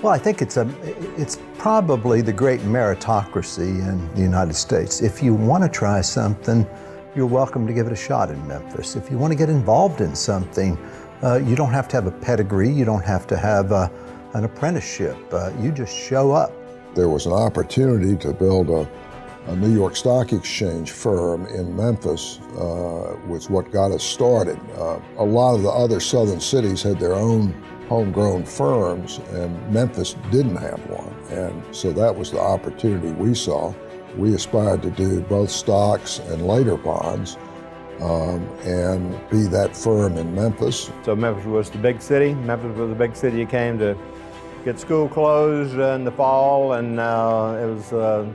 Well, I think it's probably the great meritocracy in the United States. If you want to try something, you're welcome to give it a shot in Memphis. If you want to get involved in something, you don't have to have a pedigree, you don't have to have an apprenticeship, you just show up. There was an opportunity to build a New York Stock Exchange firm in Memphis, was what got us started. A lot of the other southern cities had their own homegrown firms, and Memphis didn't have one. And so that was the opportunity we saw. We aspired to do both stocks and later bonds, and be that firm in Memphis. So Memphis was the big city. Memphis was the big city you came to get school closed in the fall, and it was the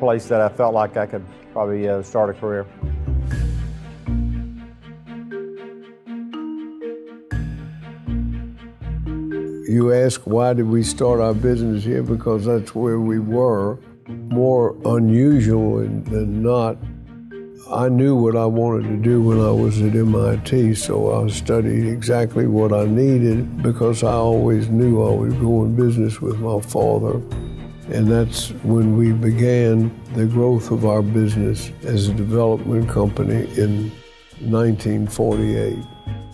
place that I felt like I could probably start a career. You ask why did we start our business here? Because that's where we were. More unusual than not, I knew what I wanted to do when I was at MIT, so I studied exactly what I needed because I always knew I was going business with my father. And that's when we began the growth of our business as a development company in 1948.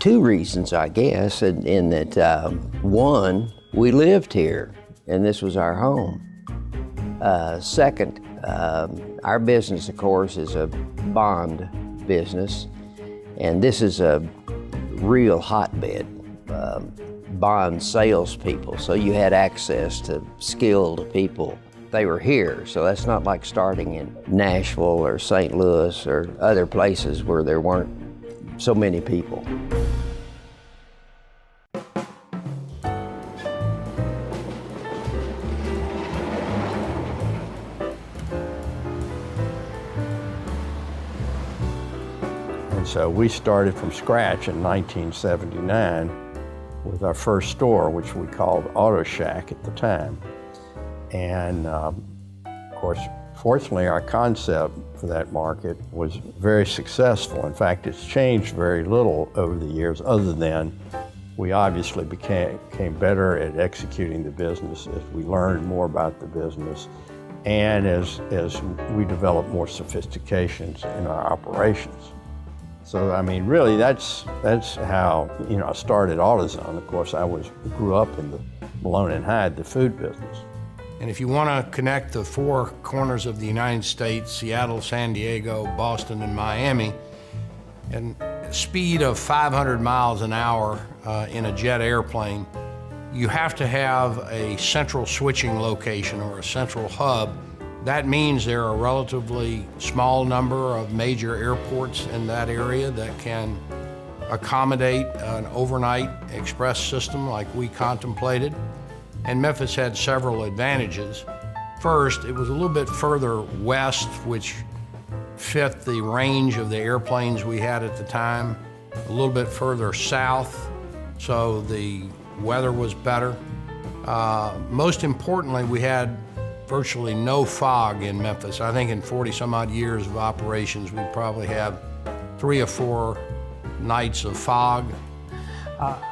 Two reasons, I guess, in that one, we lived here and this was our home. Second, our business, of course, is a bond business, and this is a real hotbed, bond salespeople. So you had access to skilled people. They were here, so that's not like starting in Nashville or St. Louis or other places where there weren't so many people. So we started from scratch in 1979 with our first store, which we called Auto Shack at the time. And of course, fortunately, our concept for that market was very successful. In fact, it's changed very little over the years, other than we obviously became better at executing the business as we learned more about the business and as we developed more sophistications in our operations. So, I mean, really, that's how, I started AutoZone. Of course, I grew up in the Malone and Hyde, the food business. And if you want to connect the four corners of the United States, Seattle, San Diego, Boston, and Miami, and speed of 500 miles an hour in a jet airplane, you have to have a central switching location or a central hub. That means there are a relatively small number of major airports in that area that can accommodate an overnight express system like we contemplated. And Memphis had several advantages. First, it was a little bit further west, which fit the range of the airplanes we had at the time. A little bit further south, so the weather was better. Most importantly, we had virtually no fog in Memphis. I think in 40 some odd years of operations, we probably have 3 or 4 nights of fog.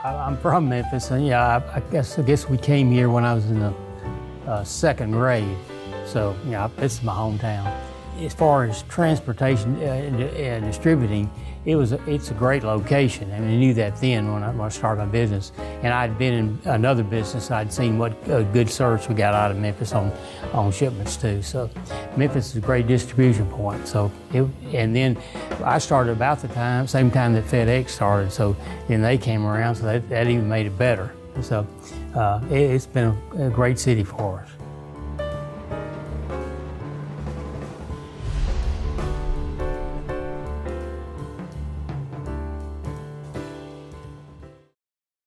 I'm from Memphis, and I guess we came here when I was in the second grade. So this is my hometown. As far as transportation and distributing, it's a great location. I mean, I knew that then when I started my business. And I'd been in another business. I'd seen what good service we got out of Memphis on shipments too. So Memphis is a great distribution point. So and then I started about the same time that FedEx started. So then they came around, so that even made it better. So it's been a great city for us.